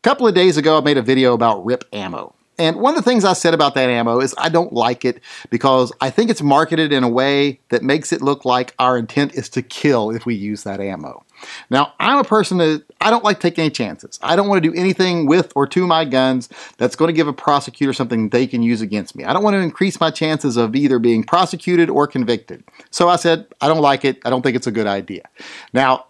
couple of days ago, I made a video about RIP ammo. And one of the things I said about that ammo is I don't like it because I think it's marketed in a way that makes it look like our intent is to kill if we use that ammo. Now, I'm a person that I don't like taking any chances. I don't want to do anything with or to my guns that's going to give a prosecutor something they can use against me. I don't want to increase my chances of either being prosecuted or convicted. So I said, I don't like it. I don't think it's a good idea. Now,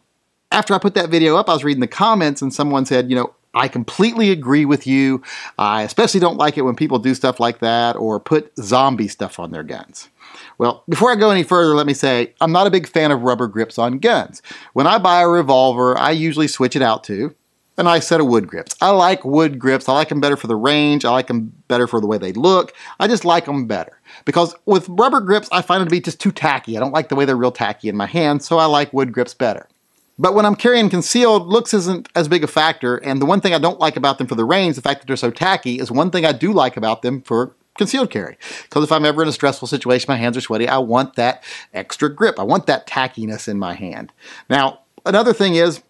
after I put that video up, I was reading the comments and someone said, you know, I completely agree with you. I especially don't like it when people do stuff like that or put zombie stuff on their guns. Well, before I go any further, let me say I'm not a big fan of rubber grips on guns. When I buy a revolver, I usually switch it out to a nice set of wood grips. I like wood grips. I like them better for the range. I like them better for the way they look. I just like them better. Because with rubber grips, I find them to be just too tacky. I don't like the way they're real tacky in my hand, so I like wood grips better. But when I'm carrying concealed, looks isn't as big a factor, and the one thing I don't like about them for the range, the fact that they're so tacky, is one thing I do like about them for concealed carry. Because if I'm ever in a stressful situation, my hands are sweaty, I want that extra grip. I want that tackiness in my hand. Now, another thing is,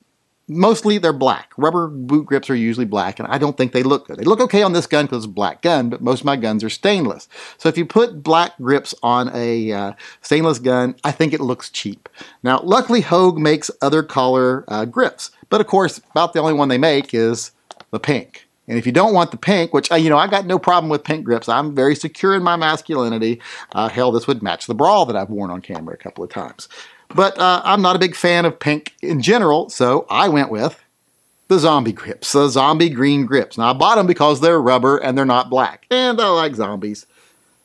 mostly they're black. Rubber boot grips are usually black, and I don't think they look good. They look okay on this gun because it's a black gun, but most of my guns are stainless. So if you put black grips on a stainless gun, I think it looks cheap. Now, luckily, Hogue makes other color grips, but of course, about the only one they make is the pink. And if you don't want the pink, which, you know, I got no problem with pink grips. I'm very secure in my masculinity. Hell, this would match the bra that I've worn on camera a couple of times. But I'm not a big fan of pink in general, so I went with the zombie grips, the zombie green grips. Now, I bought them because they're rubber and they're not black, and I like zombies.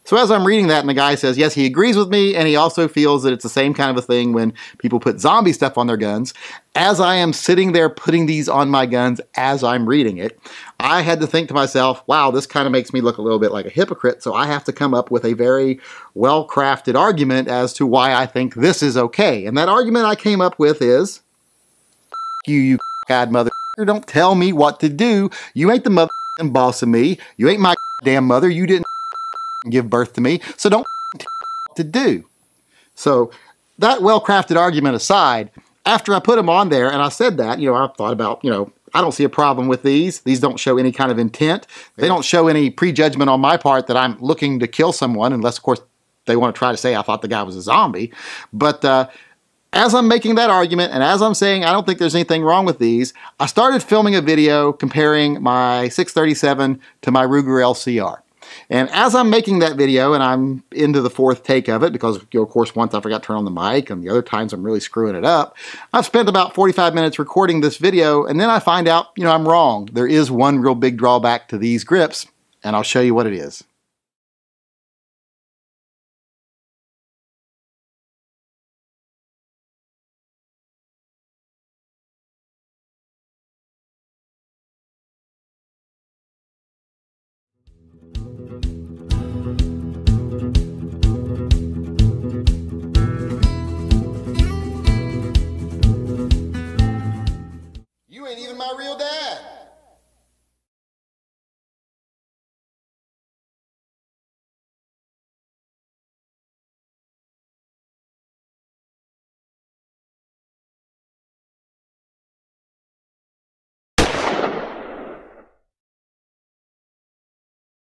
So as I'm reading that, and the guy says, yes, he agrees with me, and he also feels that it's the same kind of a thing when people put zombie stuff on their guns. As I am sitting there putting these on my guns as I'm reading it, I had to think to myself, wow, this kind of makes me look a little bit like a hypocrite, so I have to come up with a very well-crafted argument as to why I think this is okay. And that argument I came up with is, you god mother, don't tell me what to do. You ain't the mother boss of me. You ain't my damn mother. You didn't give birth to me, so don't to do. So that well-crafted argument aside, after I put them on there and I said that, you know, I thought about, you know, I don't see a problem with these. These don't show any kind of intent. They don't show any prejudgment on my part that I'm looking to kill someone, unless, of course, they want to try to say I thought the guy was a zombie. But as I'm making that argument and as I'm saying I don't think there's anything wrong with these, I started filming a video comparing my 637 to my Ruger LCR. And as I'm making that video, and I'm into the fourth take of it, because, you know, of course, once I forgot to turn on the mic, and the other times I'm really screwing it up, I've spent about 45 minutes recording this video, and then I find out, you know, I'm wrong. There is one real big drawback to these grips, and I'll show you what it is.